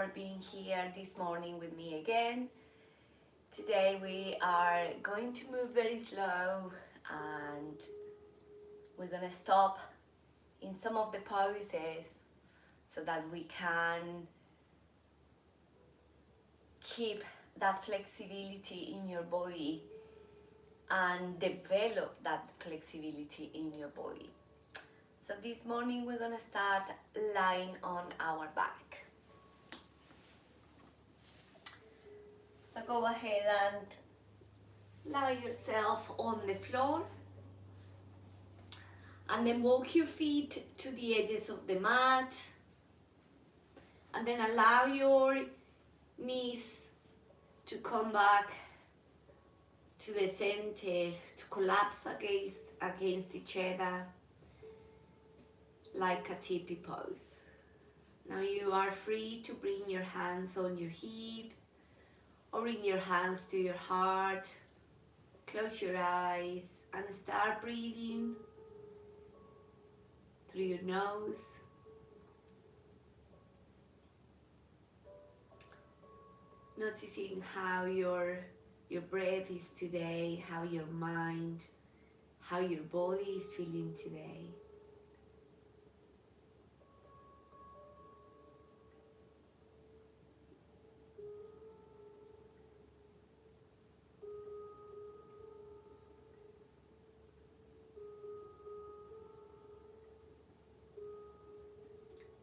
for being here this morning with me again. Today we are going to move very slow and we're gonna stop in some of the poses so that we can keep that flexibility in your body and develop that flexibility in your body. So this morning we're gonna start lying on our back. So go ahead and lie yourself on the floor and then walk your feet to the edges of the mat and then allow your knees to come back to the center, to collapse against each other like a tippy pose. Now you are free to bring your hands on your hips or bring your hands to your heart. Close your eyes and start breathing through your nose. Noticing how your breath is today, how your mind, how your body is feeling today.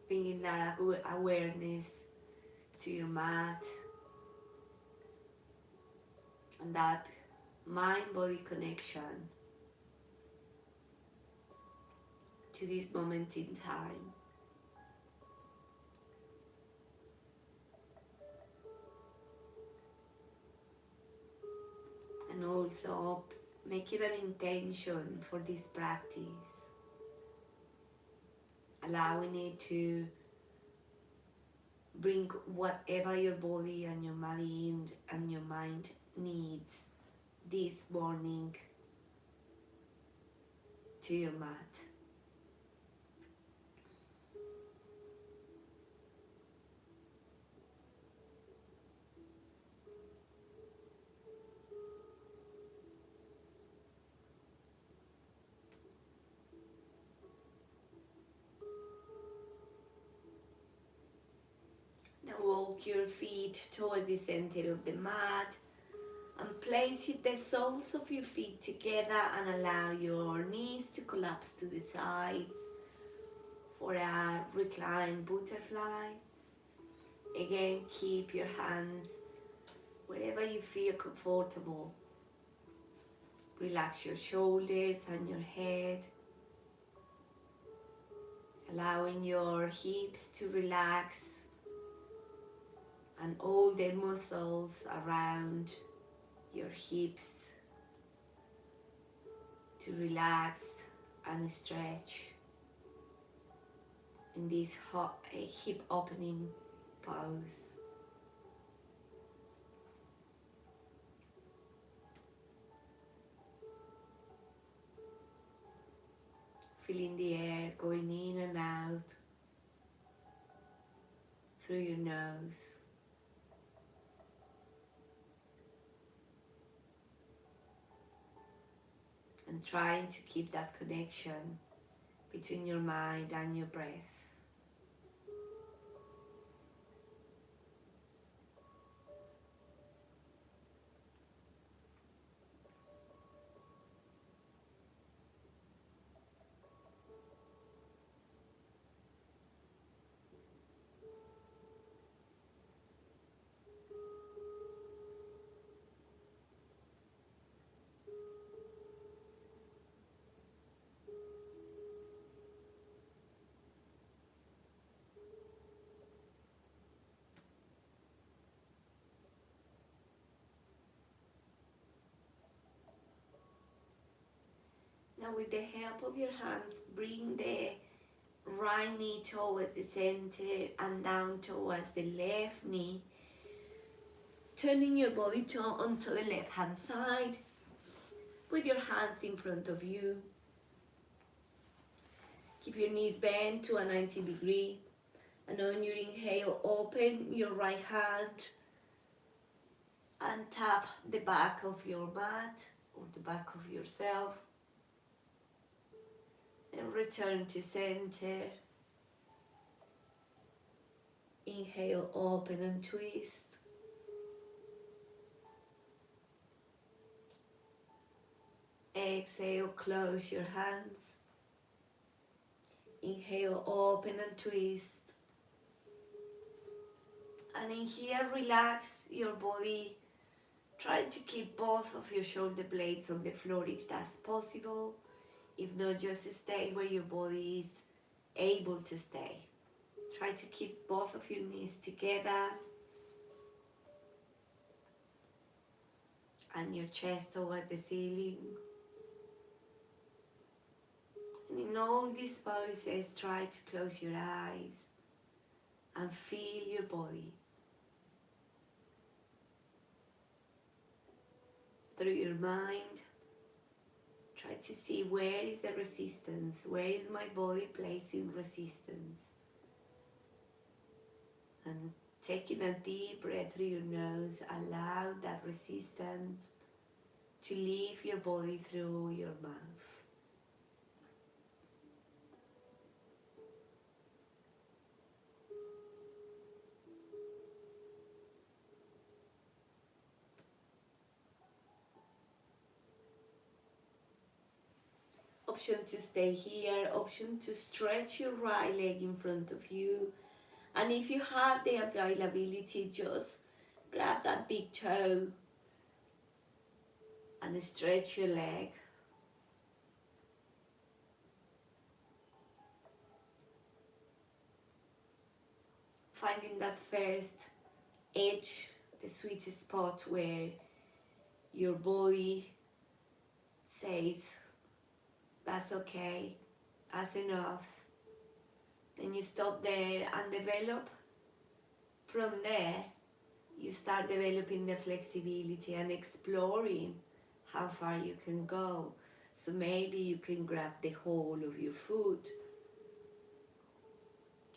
Bringing that awareness to your mat and that mind-body connection to this moment in time. And also make it an intention for this practice, allowing it to bring whatever your body and your mind needs this morning to your mat. Now walk your feet towards the center of the mat and place the soles of your feet together and allow your knees to collapse to the sides for a reclined butterfly. Again, keep your hands wherever you feel comfortable. Relax your shoulders and your head, allowing your hips to relax and all the muscles around your hips to relax and stretch in this hip opening pose. Feeling the air going in and out through your nose. And trying to keep that connection between your mind and your breath. Now with the help of your hands, bring the right knee towards the center and down towards the left knee. Turning your body onto the left hand side with your hands in front of you. Keep your knees bent to a 90 degree And on your inhale, open your right hand and tap the back of your mat or the back of yourself. And return to center. Inhale, open and twist. Exhale, close your hands. Inhale, open and twist. And in here, relax your body. Try to keep both of your shoulder blades on the floor if that's possible. If not, just stay where your body is able to stay. Try to keep both of your knees together and your chest towards the ceiling. And in all these poses, try to close your eyes and feel your body. Through your mind, try to see where is the resistance, where is my body placing resistance. And taking a deep breath through your nose, allow that resistance to leave your body through your mouth. Option to stay here, option to stretch your right leg in front of you. And if you have the availability, just grab that big toe and stretch your leg. Finding that first edge, the sweet spot where your body says, that's okay, that's enough. Then you stop there and develop. From there, you start developing the flexibility and exploring how far you can go. So maybe you can grab the whole of your foot,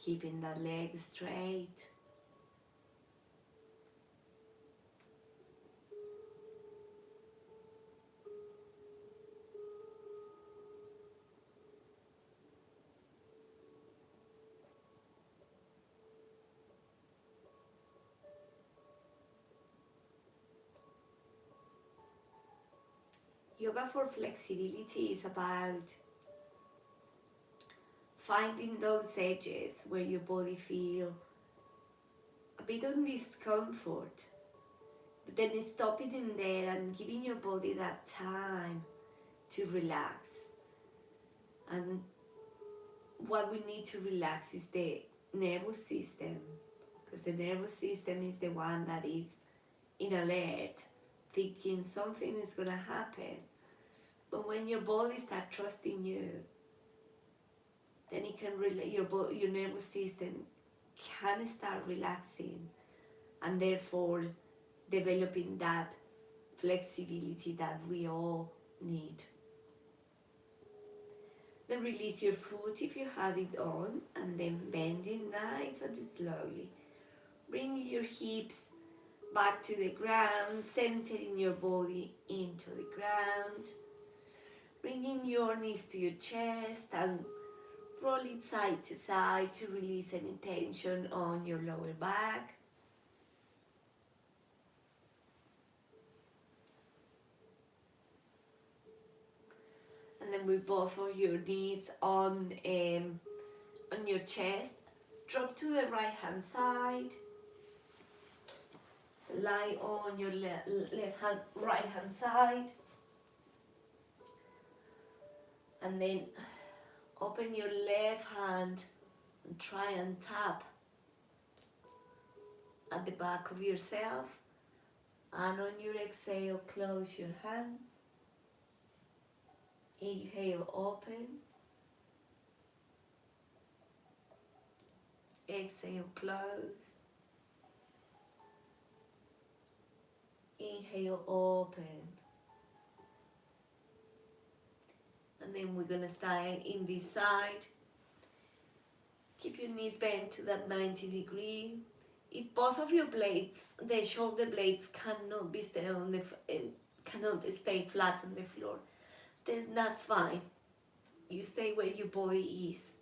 keeping that leg straight. Yoga for flexibility is about finding those edges where your body feels a bit of discomfort, but then stopping in there and giving your body that time to relax. And what we need to relax is the nervous system, because the nervous system is the one that is in alert, thinking something is going to happen. But when your body starts trusting you, then it can your nervous system can start relaxing, and therefore developing that flexibility that we all need. Then release your foot if you had it on, and then bending nice and slowly. Bring your hips back to the ground, centering your body into the ground. Bringing your knees to your chest and roll it side to side to release any tension on your lower back. And then with both of your knees on your chest, drop to the right hand side. So lie on your right hand side. And then open your left hand and try and tap at the back of yourself. And on your exhale, close your hands. Inhale, open. Exhale, close. Inhale, open. And then we're going to start in this side. Keep your knees bent to that 90 degree. If both of your blades, the shoulder blades, cannot be stay on the cannot stay flat on the floor, then that's fine. You stay where your body is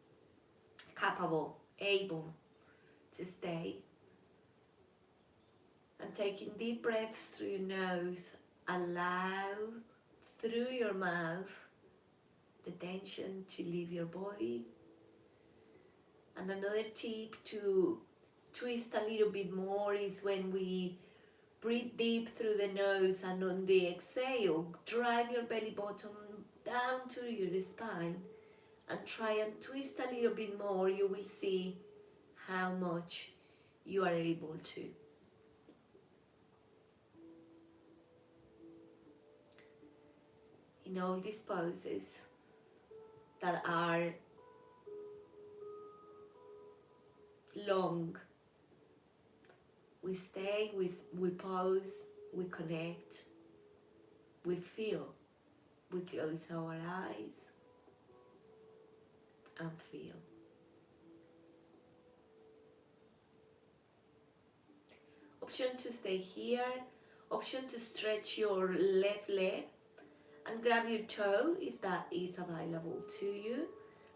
capable, able to stay. And taking deep breaths through your nose, allow through your mouth the tension to leave your body. And another tip to twist a little bit more is when we breathe deep through the nose, and on the exhale, drive your belly button down to your spine and try and twist a little bit more. You will see how much you are able to. In all these poses that are long, we stay, we pause, we connect, we feel, we close our eyes and feel. Option to stay here, option to stretch your left leg and grab your toe if that is available to you,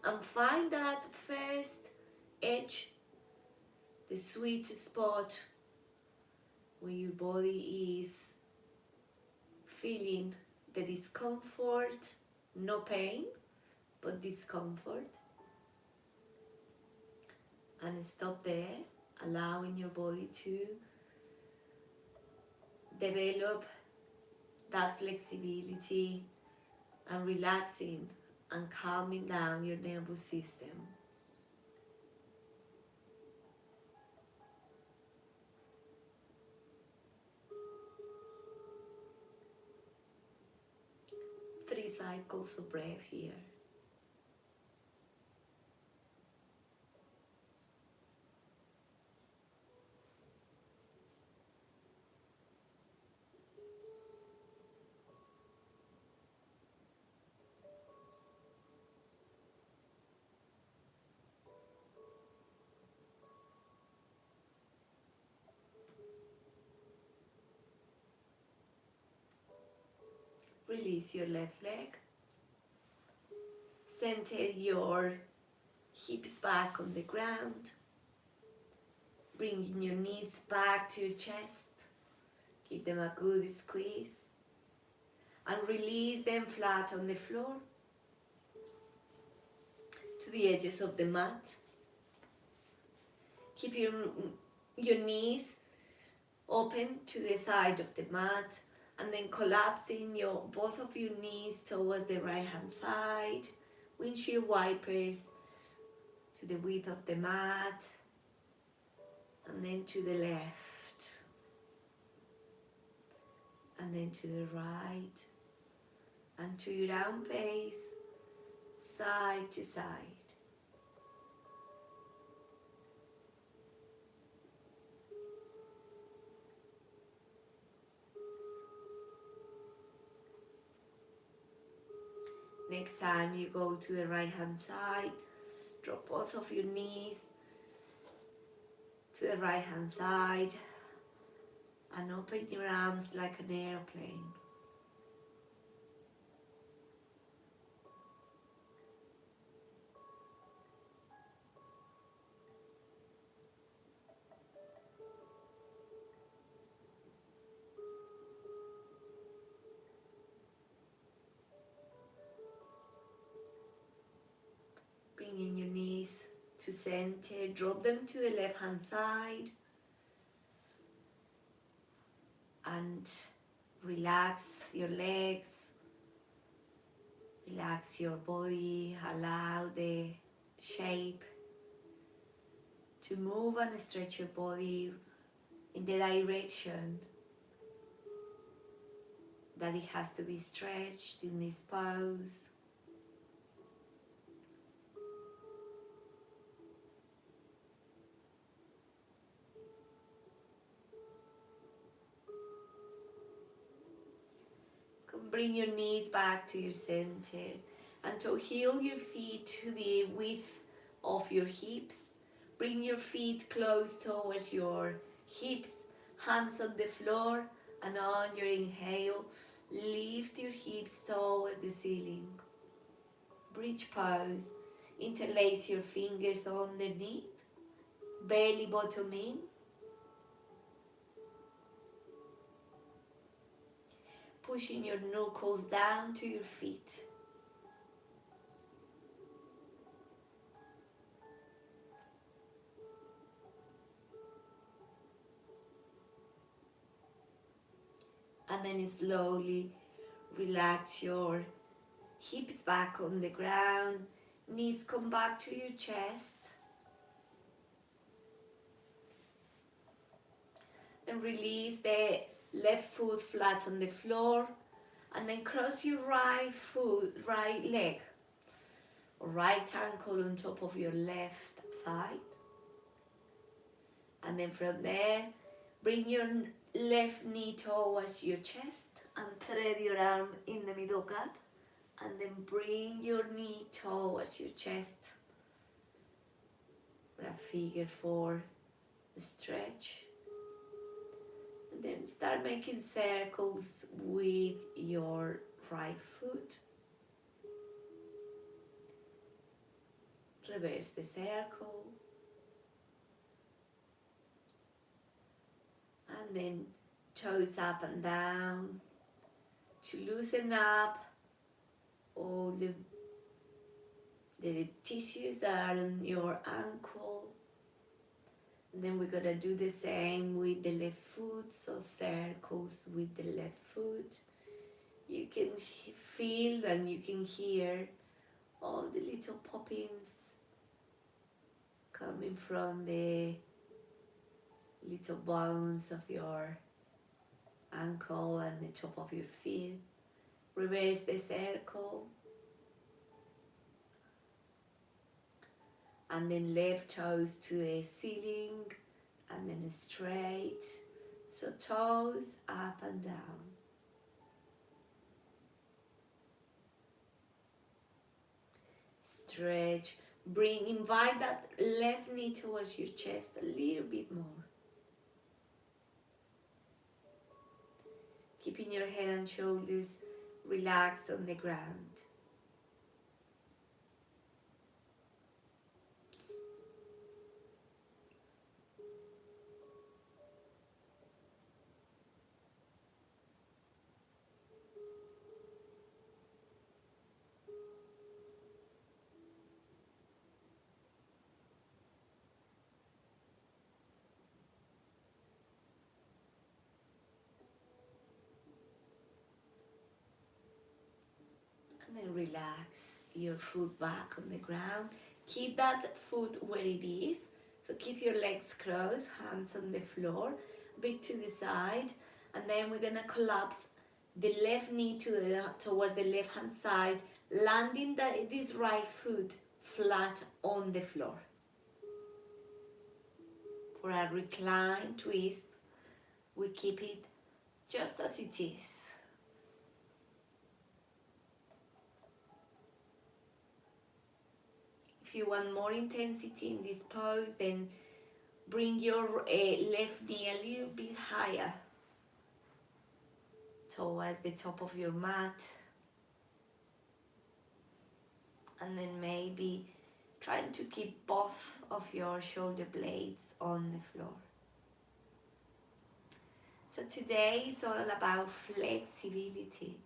and find that first edge, the sweet spot where your body is feeling the discomfort, no pain, but discomfort. And stop there, allowing your body to develop that flexibility and relaxing and calming down your nervous system. Three cycles of breath here. Release your left leg. Center your hips back on the ground. Bringing your knees back to your chest. Give them a good squeeze. And release them flat on the floor to the edges of the mat. Keep your knees open to the side of the mat, and then collapsing both of your knees towards the right hand side. Windshield wipers to the width of the mat, and then to the left, and then to the right, and to your own pace, side to side. Next time you go to the right hand side, drop both of your knees to the right hand side and open your arms like an airplane. Bringing your knees to center, drop them to the left hand side and relax your legs, relax your body, allow the shape to move and stretch your body in the direction that it has to be stretched in this pose. Bring your knees back to your center and to heel your feet to the width of your hips, Bring your feet close towards your hips, hands on the floor, and on your inhale, lift your hips towards the ceiling. Bridge pose. Interlace your fingers underneath, belly bottom in. Pushing your knuckles down to your feet. And then slowly relax your hips back on the ground, knees come back to your chest. Then release the left foot flat on the floor, and then cross your right leg or right ankle on top of your left thigh. And then from there, bring your left knee towards your chest and thread your arm in the middle gap. And then bring your knee towards your chest for a figure 4 stretch. And then start making circles with your right foot. Reverse the circle. And then toes up and down to loosen up all the tissues that are on your ankle. And then we're gonna do the same with the left foot, so circles with the left foot. You can feel and you can hear all the little poppings coming from the little bones of your ankle and the top of your feet. Reverse the circle. And then left toes to the ceiling and then straight. So toes up and down. Stretch. Invite that left knee towards your chest a little bit more. Keeping your head and shoulders relaxed on the ground. And then relax your foot back on the ground. Keep that foot where it is. So keep your legs crossed, hands on the floor, a bit to the side. And then we're gonna collapse the left knee towards the left hand side, landing this right foot flat on the floor. For a recline twist, we keep it just as it is. If you want more intensity in this pose, then bring your left knee a little bit higher towards the top of your mat. And then maybe trying to keep both of your shoulder blades on the floor. So today is all about flexibility.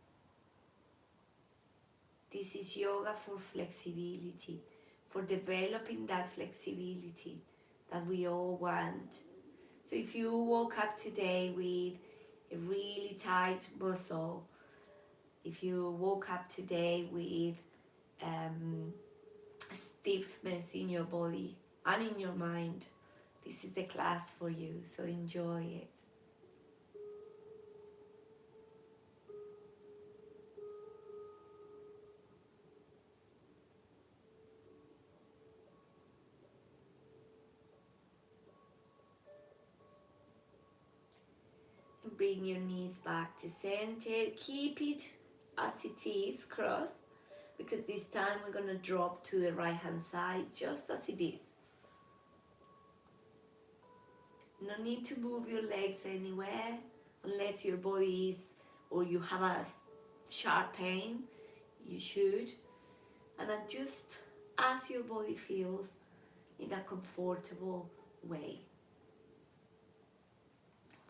This is yoga for flexibility, for developing that flexibility that we all want. So if you woke up today with a really tight muscle, if you woke up today with stiffness in your body and in your mind, this is the class for you, so enjoy it. Bring your knees back to center. Keep it as it is, cross, because this time we're going to drop to the right hand side just as it is. No need to move your legs anywhere unless your body is, or you have a sharp pain, you should. And adjust as your body feels in a comfortable way.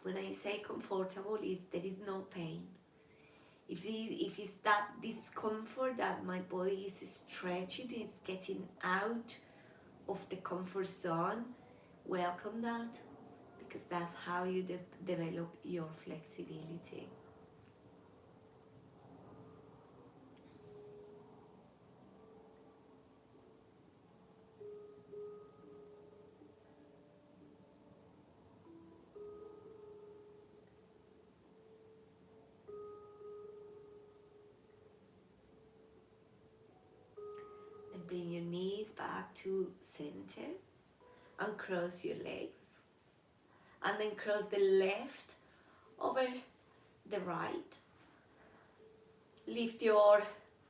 When I say comfortable, is there is no pain. If it's that discomfort that my body is stretching, is getting out of the comfort zone, welcome that, because that's how you develop your flexibility. Then bring your knees back to center and cross your legs. And then cross the left over the right. Lift your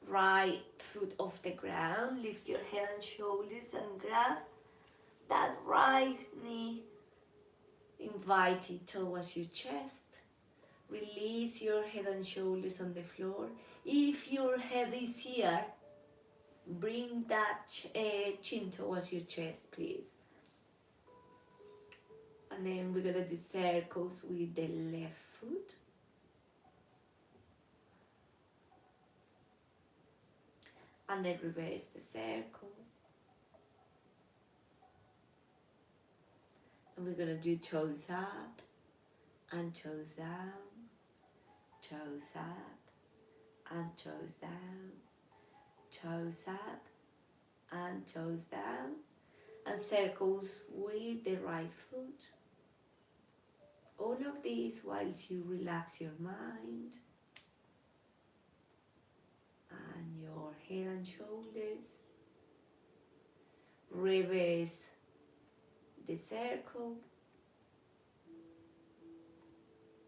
right foot off the ground. Lift your head and shoulders and grab that right knee. Invite it towards your chest. Release your head and shoulders on the floor. If your head is here, bring that chin towards your chest, please. And then we're gonna do circles with the left foot. And then reverse the circle. And we're gonna do toes up and toes down, toes up and toes down, toes up and toes down, and circles with the right foot. All of these whilst you relax your mind and your head and shoulders. Reverse the circle,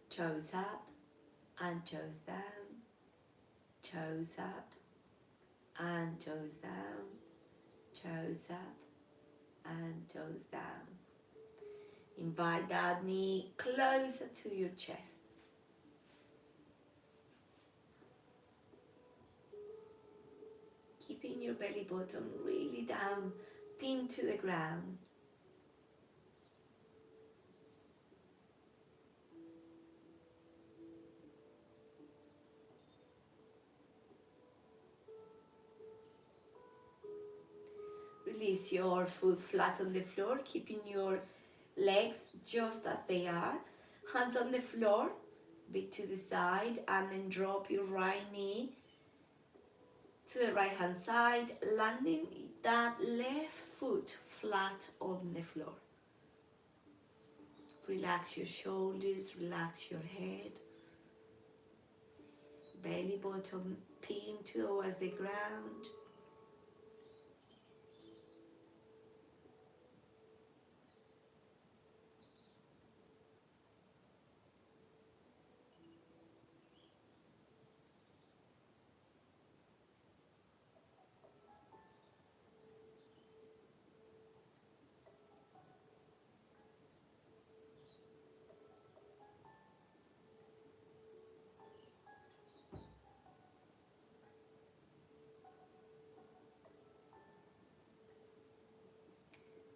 toes up and toes down, toes up and toes down, toes up and toes down. Invite that knee closer to your chest. Keeping your belly button really down, pinned to the ground. Release your foot flat on the floor, keeping your legs just as they are. Hands on the floor, bit to the side, and then drop your right knee to the right hand side, landing that left foot flat on the floor. Relax your shoulders, relax your head. Belly button pinned towards the ground.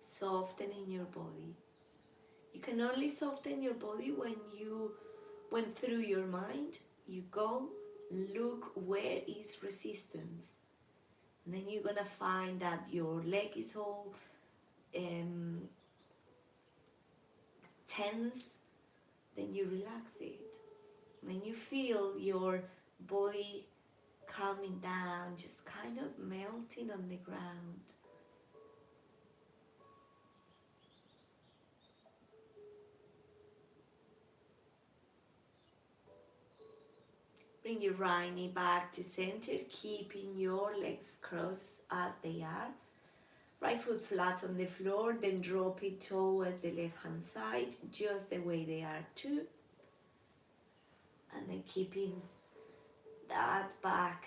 Softening your body. You can only soften your body when you went through your mind. You go look where is resistance. And then you're gonna find that your leg is all tense. Then you relax it. Then you feel your body calming down, just kind of melting on the ground. Bring your right knee back to center, keeping your legs crossed as they are. Right foot flat on the floor, then drop it towards the left hand side, just the way they are too. And then keeping that back,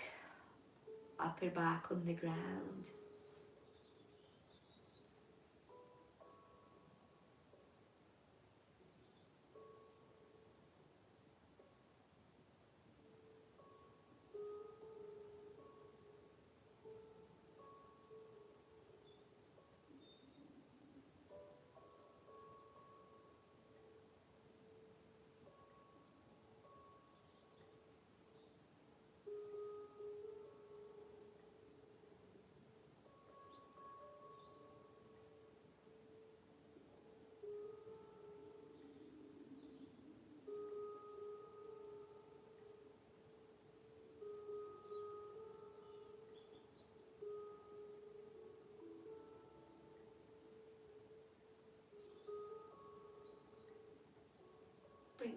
upper back on the ground.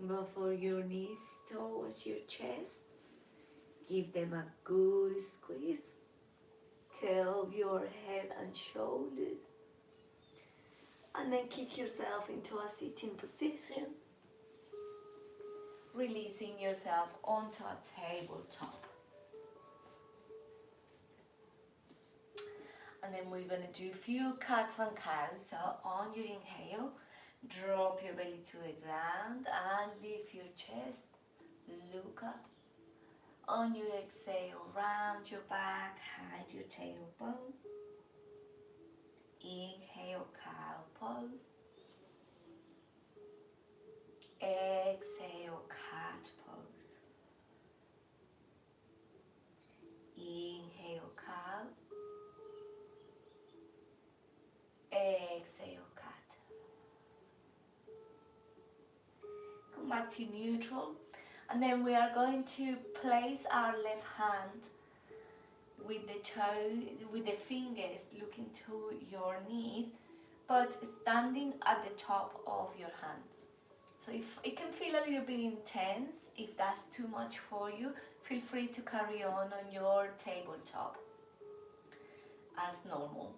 both of your knees towards your chest. Give them a good squeeze. Curl your head and shoulders. And then kick yourself into a sitting position. Releasing yourself onto a tabletop. And then we're going to do a few cats and cows. So on your inhale, drop your belly to the ground and lift your chest. Look up. On your exhale, round your back, hide your tailbone. Inhale, cow pose. Exhale, cat pose. Inhale, cow. Exhale, cat. Come back to neutral. And then we are going to place our left hand with the toe, with the fingers looking to your knees, but standing at the top of your hand. So if it can feel a little bit intense, if that's too much for you, feel free to carry on your tabletop as normal.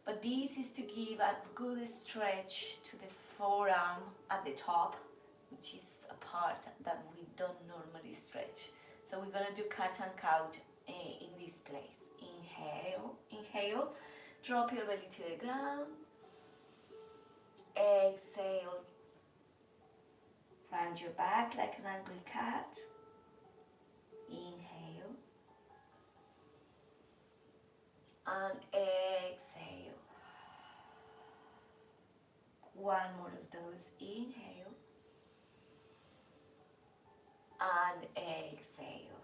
But this is to give a good stretch to the forearm at the top, which is a part that we don't normally stretch. So we're gonna do cat and cow in this place. Inhale, inhale, drop your belly to the ground. Exhale, round your back like an angry cat. Inhale. And exhale. One more of those. Inhale. And exhale.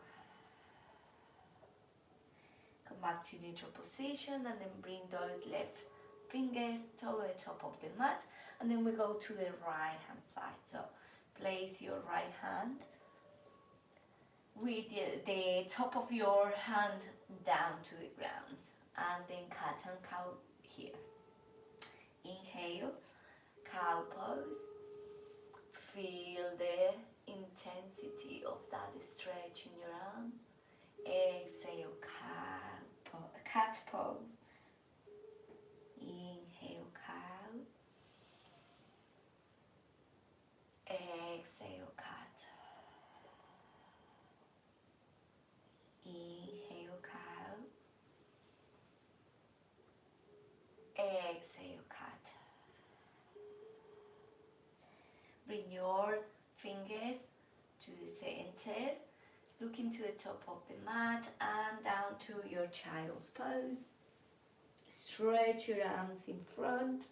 Come back to neutral position and then bring those left fingers to the top of the mat, and then we go to the right hand side. So place your right hand with the top of your hand down to the ground, and then cat and cow here. Inhale, cow pose. Feel the intensity of that stretch in your arm. Exhale, cat pose. Inhale, cow. Exhale, cat. Inhale, cow. Exhale, cat. Bring your fingers to the center, look into the top of the mat and down to your child's pose. Stretch your arms in front.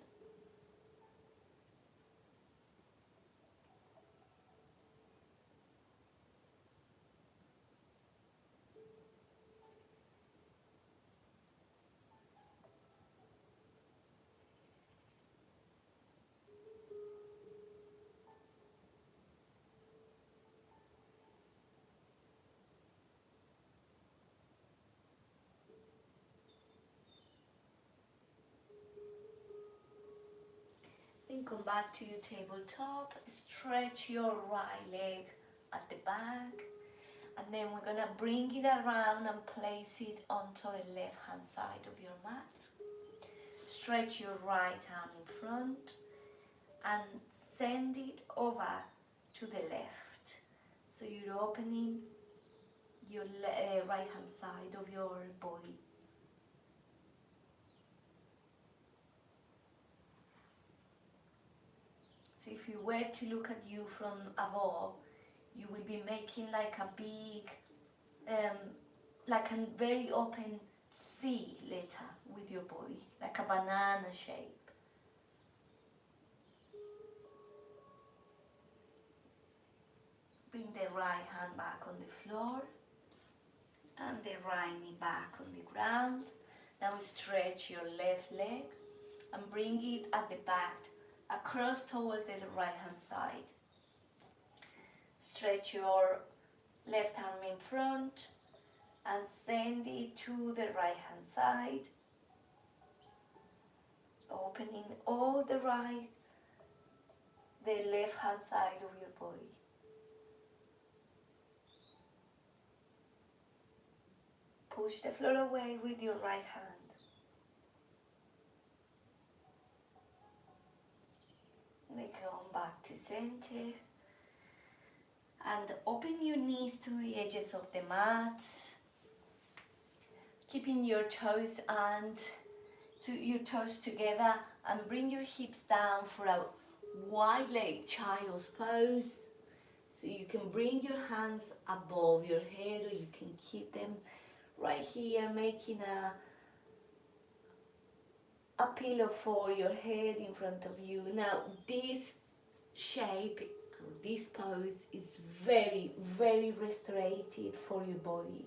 Then come back to your tabletop, stretch your right leg at the back, and then we're gonna bring it around and place it onto the left hand side of your mat. Stretch your right arm in front and send it over to the left. So you're opening your right hand side of your body. So if you were to look at you from above, you will be making like a big, like a very open C letter with your body, like a banana shape. Bring the right hand back on the floor and the right knee back on the ground. Now stretch your left leg and bring it at the back, across towards the right hand side. Stretch your left arm in front and send it to the right hand side, opening all the the left hand side of your body. Push the floor away with your right hand. Then come back to center. And open your knees to the edges of the mat. Keeping your toes together, and bring your hips down for a wide leg child's pose. So you can bring your hands above your head, or you can keep them right here, making a pillow for your head in front of you. Now this shape, this pose is very, very restorative for your body.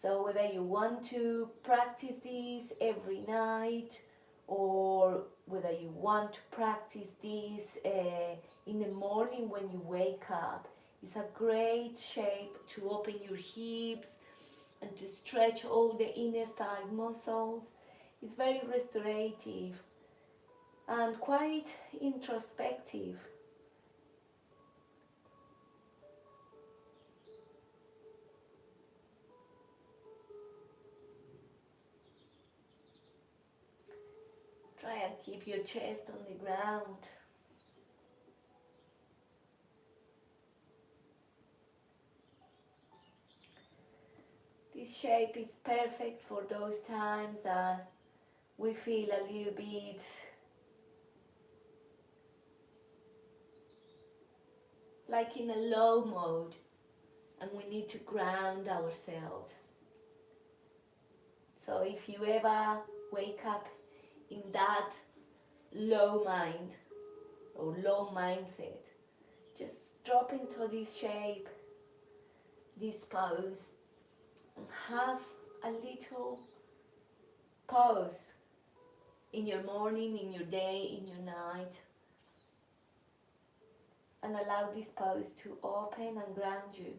So whether you want to practice this every night, or whether you want to practice this in the morning when you wake up, it's a great shape to open your hips and to stretch all the inner thigh muscles. It's very restorative and quite introspective. Try and keep your chest on the ground. This shape is perfect for those times that we feel a little bit like in a low mode and we need to ground ourselves. So if you ever wake up in that low mind or low mindset, just drop into this shape, this pose, and have a little pause in your morning, in your day, in your night, and allow this pose to open and ground you.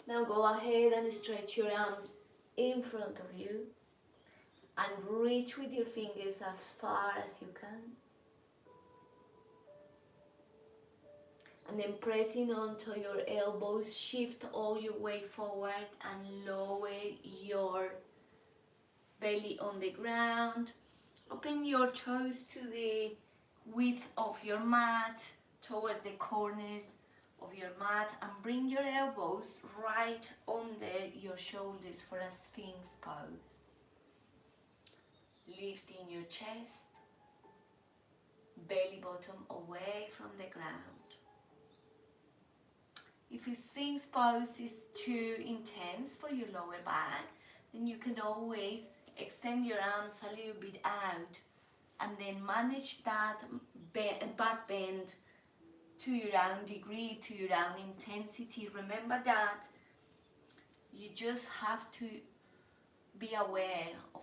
Now go ahead and stretch your arms in front of you and reach with your fingers as far as you can. And then pressing onto your elbows, shift all your weight forward and lower your belly on the ground. Open your toes to the width of your mat, towards the corners of your mat, and bring your elbows right under your shoulders for a Sphinx pose. Lifting your chest, belly button away from the ground. If a Sphinx pose is too intense for your lower back, then you can always extend your arms a little bit out and then manage that back bend to your own degree, to your own intensity. Remember that you just have to be aware of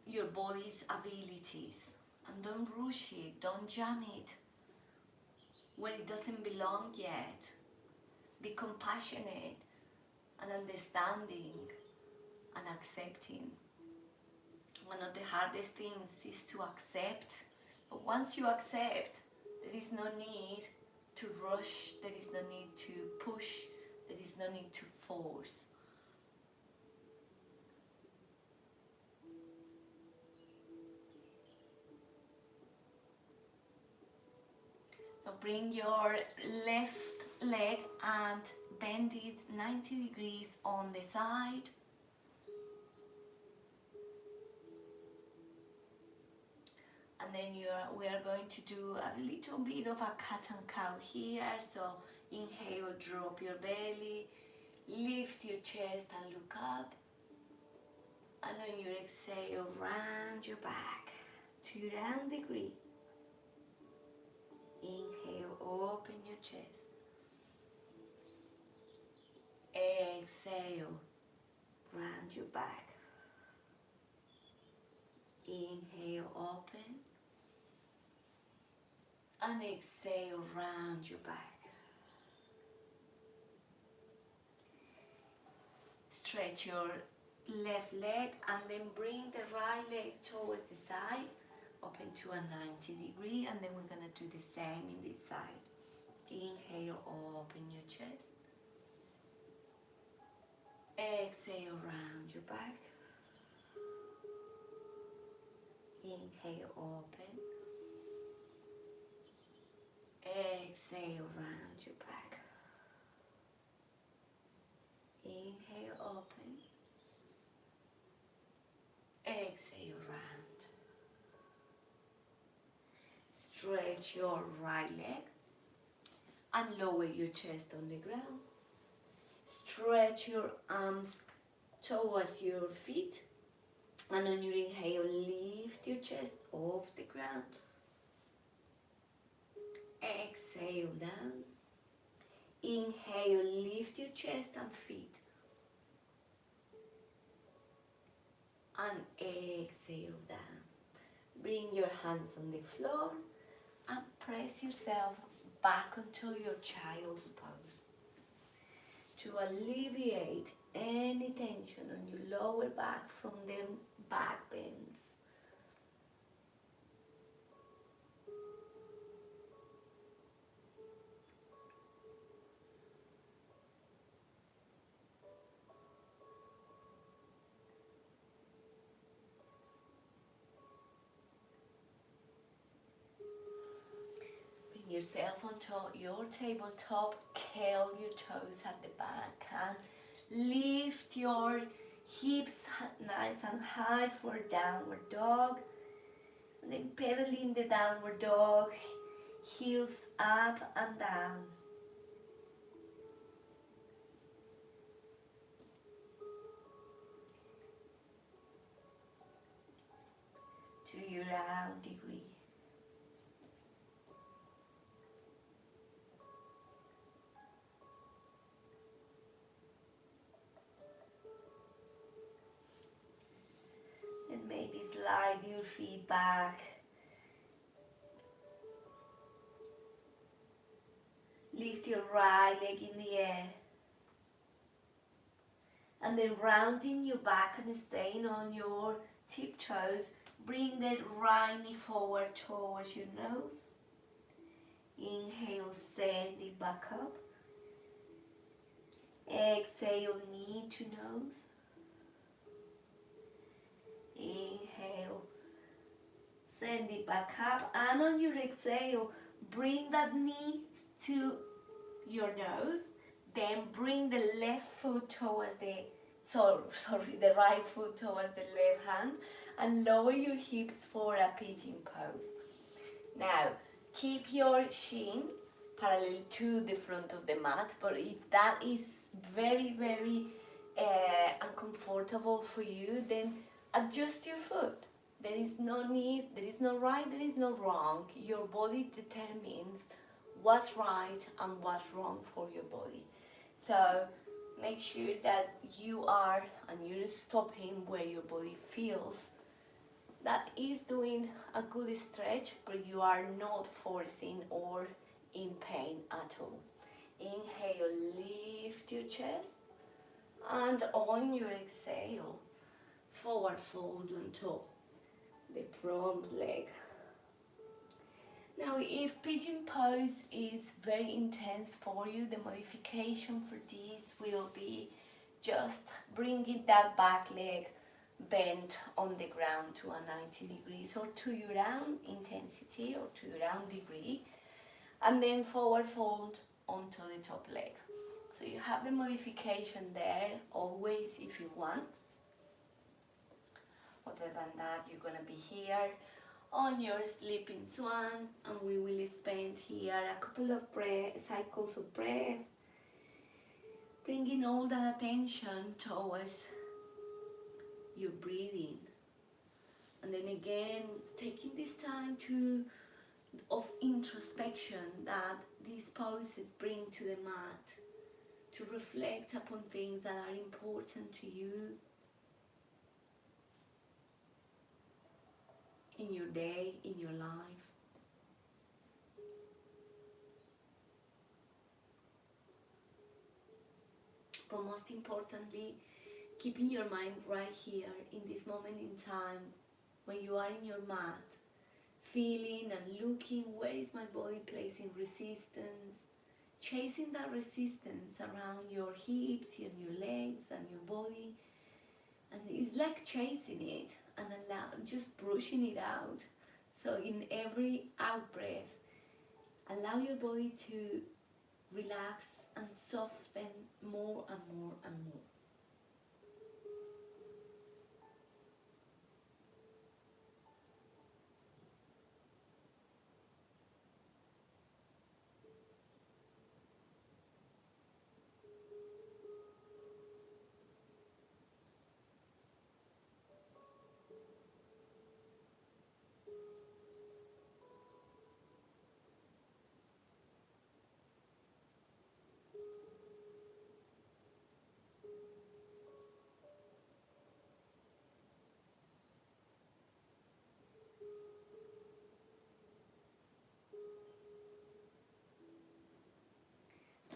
your body's abilities and don't rush it, don't jam it where it doesn't belong yet. Be compassionate and understanding and accepting. One of the hardest things is to accept, but once you accept, there is no need to rush, there is no need to push, there is no need to force. Now bring your left leg and bend it 90 degrees on the side. And then we are going to do a little bit of a cat and cow here. So inhale, drop your belly, lift your chest and look up. And on your exhale, round your back to round degree. Inhale, open your chest. Exhale, round your back. Inhale, open. And exhale, round your back. Stretch your left leg, and then bring the right leg towards the side, open to a 90-degree, and then we're gonna do the same in this side. Inhale, open your chest. Exhale, round your back. Inhale, open. Exhale, round your back. Inhale, open. Exhale, round. Stretch your right leg and lower your chest on the ground. Stretch your arms towards your feet, and on your inhale, lift your chest off the ground. Exhale down. Inhale, lift your chest and feet. And exhale down. Bring your hands on the floor and press yourself back onto your child's pose. To alleviate any tension on your lower back from the back bends. Bring yourself onto your tabletop, curl your toes at the back and lift your hips nice and high for downward dog. And then pedaling the downward dog, heels up and down. To your round degree. And maybe slide your feet back. Lift your right leg in the air. And then rounding your back and staying on your tiptoes, bring that right knee forward towards your nose. Inhale, send it back up. Exhale, knee to nose. Inhale, send it back up, and on your exhale, bring that knee to your nose. Then bring the left foot towards the right foot towards the left hand, and lower your hips for a pigeon pose. Now, keep your shin parallel to the front of the mat, but if that is very, very uncomfortable for you, then adjust your foot. There is no need, there is no right, there is no wrong. Your body determines what's right and what's wrong for your body. So make sure that you are, and you're stopping where your body feels that is doing a good stretch, but you are not forcing or in pain at all. Inhale, lift your chest, and on your exhale, forward fold onto the front leg. Now, if pigeon pose is very intense for you, the modification for this will be just bringing that back leg bent on the ground to a 90 degrees or to your own intensity or to your own degree, and then forward fold onto the top leg. So you have the modification there always if you want. Other than that, you're gonna be here on your sleeping swan, and we will spend here a couple of cycles of breath, bringing all that attention towards your breathing, and then again taking this time of introspection that these poses bring to the mat, to reflect upon things that are important to you in your day, in your life. But most importantly, keeping your mind right here in this moment in time when you are in your mat, feeling and looking where is my body placing resistance, chasing that resistance around your hips and your legs and your body, and it's like chasing it and just brushing it out. So in every out breath, allow your body to relax and soften more and more and more.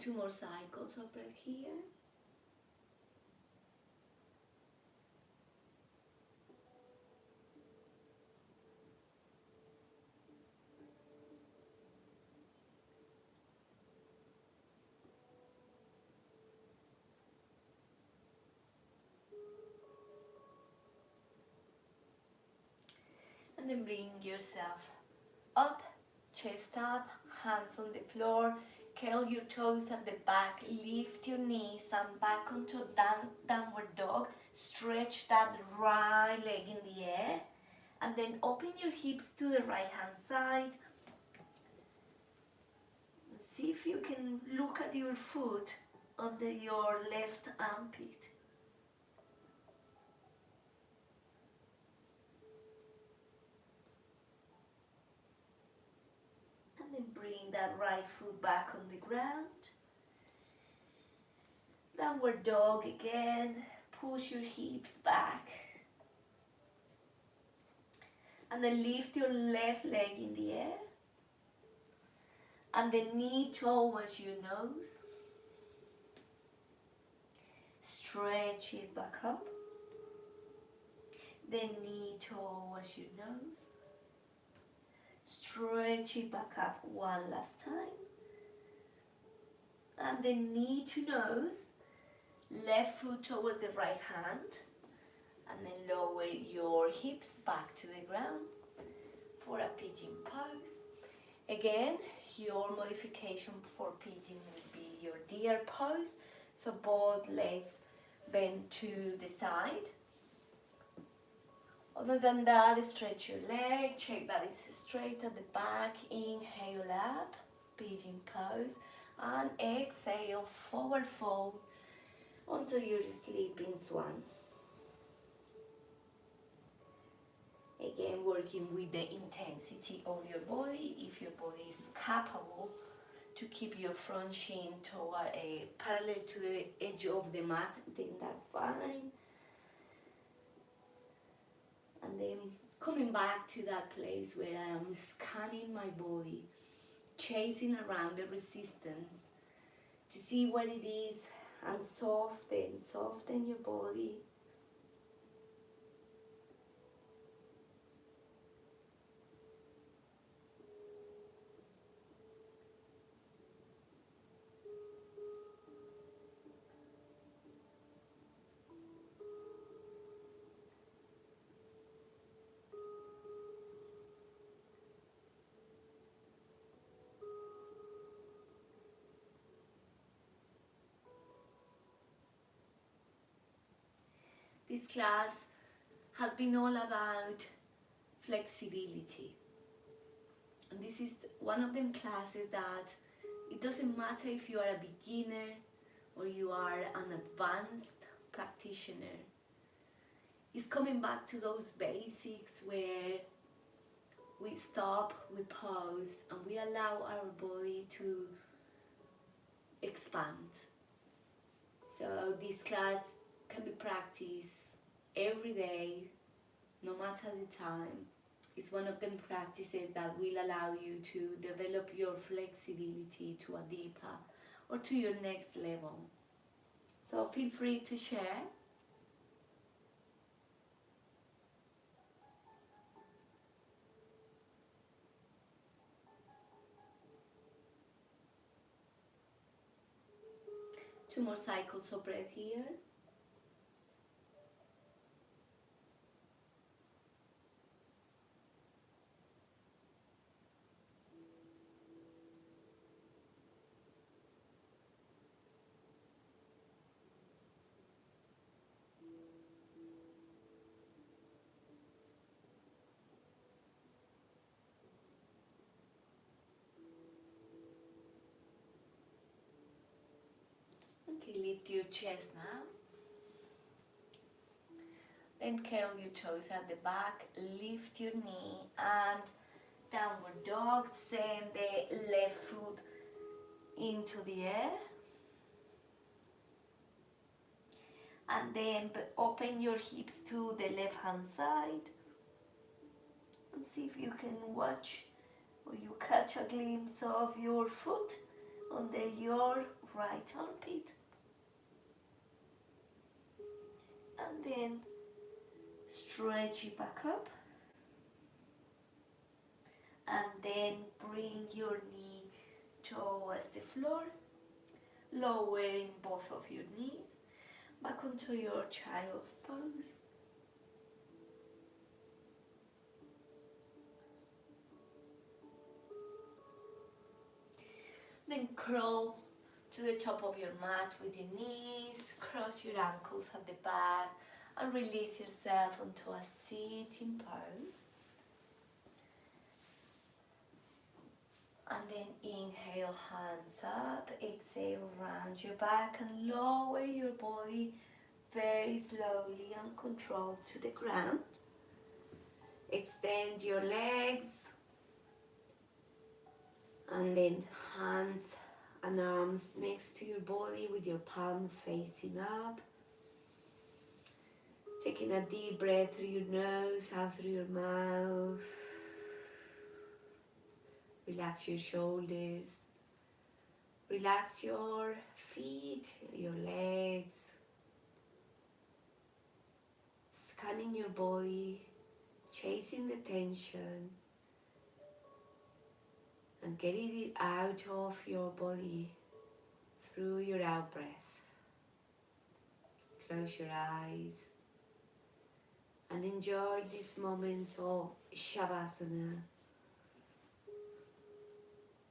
Two more cycles of breath here. And then bring yourself up, chest up, hands on the floor, curl your toes at the back, lift your knees and back onto downward dog, stretch that right leg in the air, and then open your hips to the right hand side. See if you can look at your foot under your left armpit. And then bring that right foot back on the ground. Downward dog again. Push your hips back. And then lift your left leg in the air. And the knee towards your nose. Stretch it back up. The knee towards your nose. Stretch it back up one last time. And the knee to nose. Left foot towards the right hand. And then lower your hips back to the ground for a pigeon pose. Again, your modification for pigeon will be your deer pose. So both legs bend to the side. Other than that, stretch your leg, check that it's straight at the back. Inhale up, pigeon pose, and exhale, forward fold onto your sleeping swan. Again, working with the intensity of your body. If your body is capable to keep your front shin toward parallel to the edge of the mat, then that's fine. And then coming back to that place where I am scanning my body, chasing around the resistance to see what it is, and soften your body. This class has been all about flexibility. And this is one of them classes that it doesn't matter if you are a beginner or you are an advanced practitioner. It's coming back to those basics where we stop, we pause, and we allow our body to expand. So this class can be practiced every day, no matter the time. It's one of them practices that will allow you to develop your flexibility to a deeper or to your next level. So feel free to share 2 more cycles of breath here. Okay, lift your chest now. Then curl your toes at the back, lift your knee and downward dog. Send the left foot into the air. And then open your hips to the left hand side. And see if you can watch or you catch a glimpse of your foot under your right armpit. And then stretch it back up. And then bring your knee towards the floor, lowering both of your knees back onto your child's pose. Then crawl to the top of your mat with your knees, cross your ankles at the back and release yourself onto a sitting pose. And then inhale, hands up, exhale, round your back and lower your body very slowly and controlled to the ground. Extend your legs and then hands and arms next to your body with your palms facing up. Taking a deep breath through your nose, out through your mouth. Relax your shoulders. Relax your feet, your legs. Scanning your body, chasing the tension and getting it out of your body through your out breath. Close your eyes and enjoy this moment of Shavasana.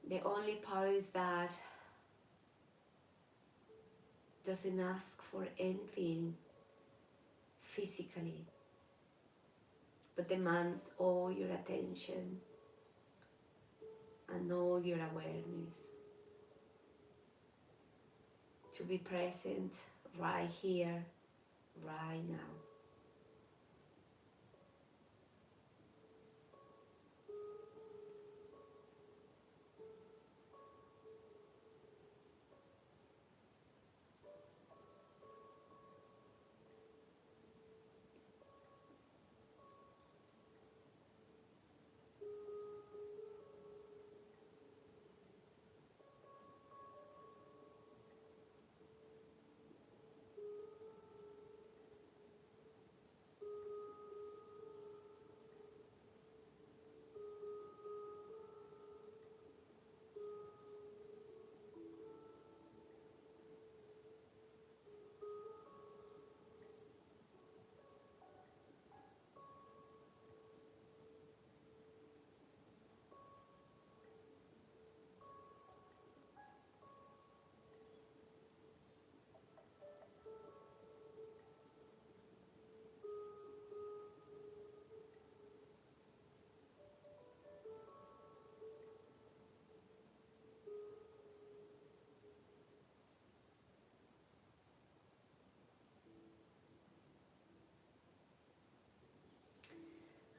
The only pose that doesn't ask for anything physically, but demands all your attention and all your awareness. To be present right here, right now.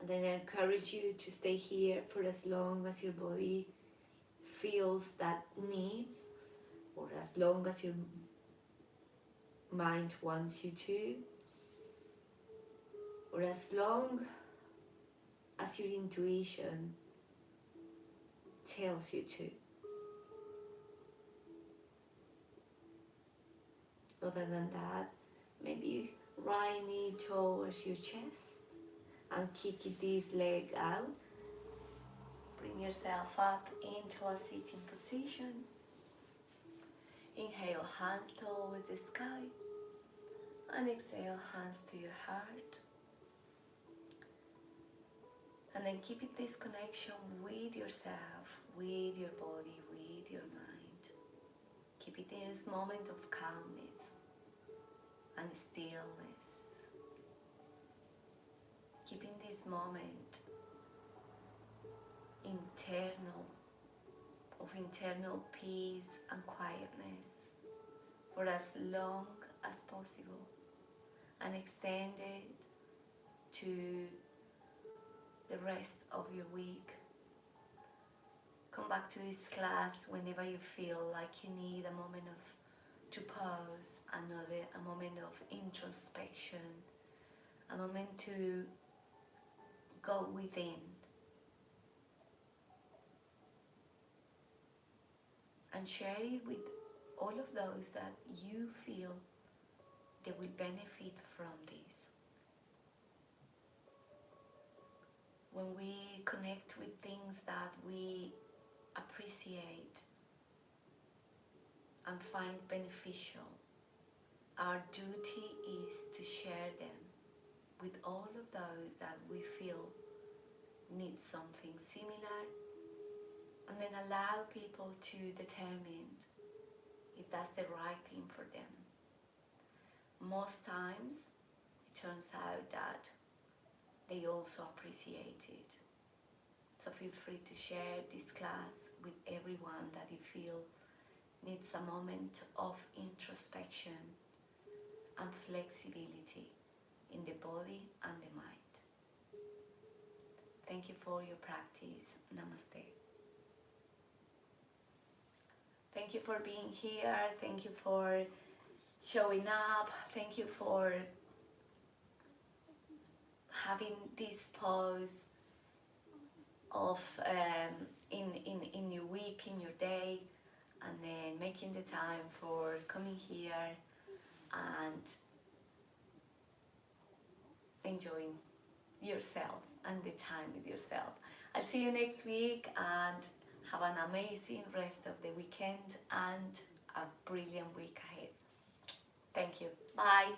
And then I encourage you to stay here for as long as your body feels that needs, or as long as your mind wants you to, or as long as your intuition tells you to. Other than that, maybe right knee towards your chest and kick this leg out. Bring yourself up into a sitting position. Inhale, hands towards the sky, and exhale, hands to your heart. And then keeping this connection with yourself, with your body, with your mind. Keeping this moment of calmness and stillness. Keeping this moment internal peace and quietness for as long as possible, and extend it to the rest of your week. Come back to this class whenever you feel like you need a moment to pause, a moment of introspection, a moment to go within and share it with all of those that you feel they will benefit from this. When we connect with things that we appreciate and find beneficial, our duty is to share them with all of those that we feel need something similar, and then allow people to determine if that's the right thing for them. Most times it turns out that they also appreciate it. So feel free to share this class with everyone that you feel needs a moment of introspection and flexibility in the body and the mind. Thank you for your practice. Namaste. Thank you for being here. Thank you for showing up. Thank you for having this pause of in your week, in your day, and then making the time for coming here and enjoying yourself and the time with yourself. I'll see you next week, and have an amazing rest of the weekend and a brilliant week ahead. Thank you. Bye.